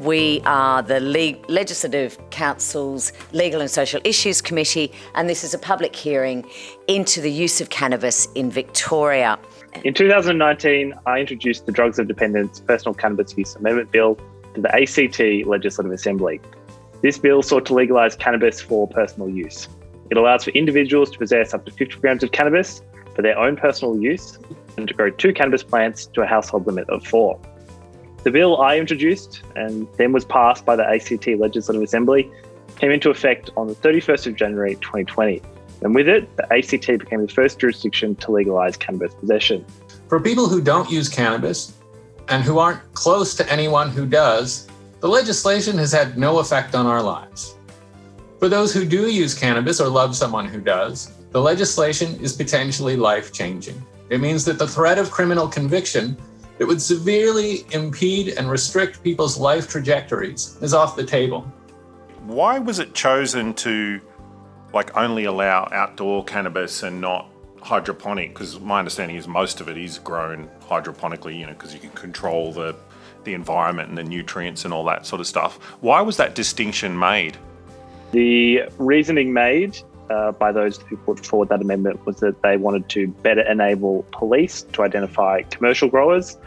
We are the Legislative Council's Legal and Social Issues Committee, and this is a public hearing into the use of cannabis in Victoria. In 2019, I introduced the Drugs of Dependence Personal Cannabis Use Amendment Bill to the ACT Legislative Assembly. This bill sought to legalise cannabis for personal use. It allows for individuals to possess up to 50 grams of cannabis for their own personal use and to grow 2 cannabis plants to a household limit of 4. The bill I introduced and then was passed by the ACT Legislative Assembly came into effect on the 31st of January 2020. And with it, the ACT became the first jurisdiction to legalise cannabis possession. For people who don't use cannabis and who aren't close to anyone who does, the legislation has had no effect on our lives. For those who do use cannabis or love someone who does, the legislation is potentially life-changing. It means that the threat of criminal conviction that would severely impede and restrict people's life trajectories is off the table. Why was it chosen to only allow outdoor cannabis and not hydroponic? Because my understanding is most of it is grown hydroponically, because you can control the environment and the nutrients and all that sort of stuff. Why was that distinction made? The reasoning made by those who put forward that amendment was that they wanted to better enable police to identify commercial growers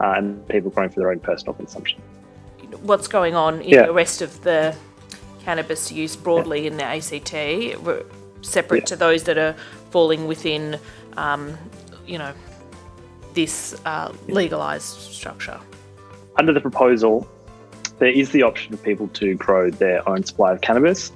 and people growing for their own personal consumption. What's going on in the rest of the cannabis use broadly in the ACT, separate to those that are falling within, this legalised structure? Under the proposal, there is the option for people to grow their own supply of cannabis.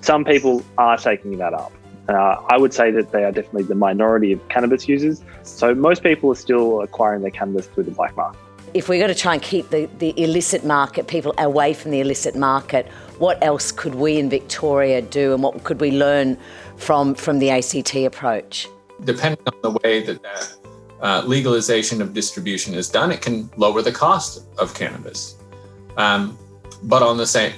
Some people are taking that up. I would say that they are definitely the minority of cannabis users. So most people are still acquiring their cannabis through the black market. If we're going to try and keep the illicit market, people away from the illicit market, what else could we in Victoria do and what could we learn from the ACT approach? Depending on the way that legalization of distribution is done, it can lower the cost of cannabis. But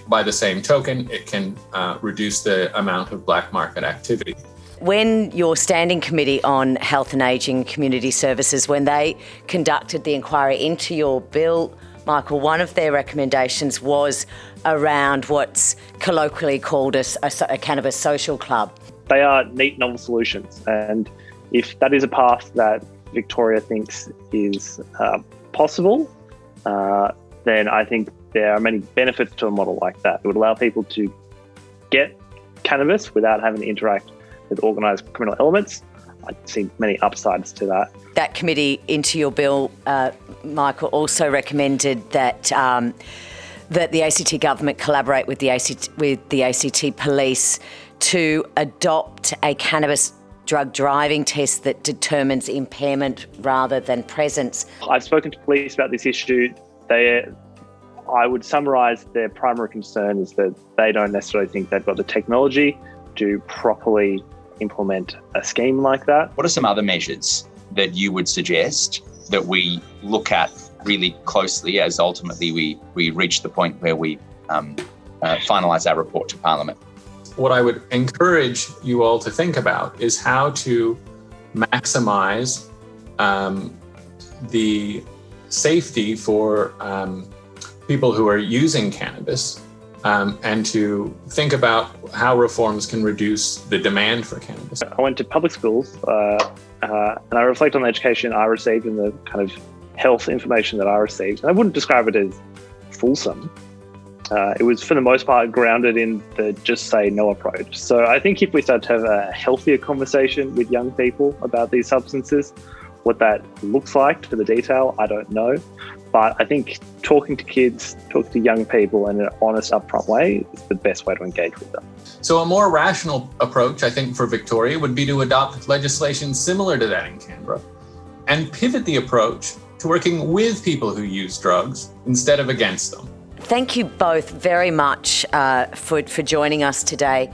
by the same token, it can reduce the amount of black market activity. When your Standing Committee on Health and Ageing and Community Services, when they conducted the inquiry into your bill, Michael, one of their recommendations was around what's colloquially called a cannabis social club. They are neat, novel solutions. And if that is a path that Victoria thinks is possible, then I think there are many benefits to a model like that. It would allow people to get cannabis without having to interact with organised criminal elements. I see many upsides to that. That committee into your bill, Michael, also recommended that that the ACT government collaborate with the ACT police to adopt a cannabis drug driving test that determines impairment rather than presence. I've spoken to police about this issue. I would summarise their primary concern is that they don't necessarily think they've got the technology to properly implement a scheme like that. What are some other measures that you would suggest that we look at really closely as ultimately we reach the point where we finalise our report to Parliament? What I would encourage you all to think about is how to maximise the safety for people who are using cannabis, and to think about how reforms can reduce the demand for cannabis. I went to public schools and I reflect on the education I received and the kind of health information that I received. And I wouldn't describe it as fulsome. It was, for the most part, grounded in the just say no approach. So I think if we start to have a healthier conversation with young people about these substances, what that looks like to the detail, I don't know. But I think talking to kids, talking to young people in an honest, upfront way is the best way to engage with them. So a more rational approach, I think, for Victoria would be to adopt legislation similar to that in Canberra and pivot the approach to working with people who use drugs instead of against them. Thank you both very much for joining us today.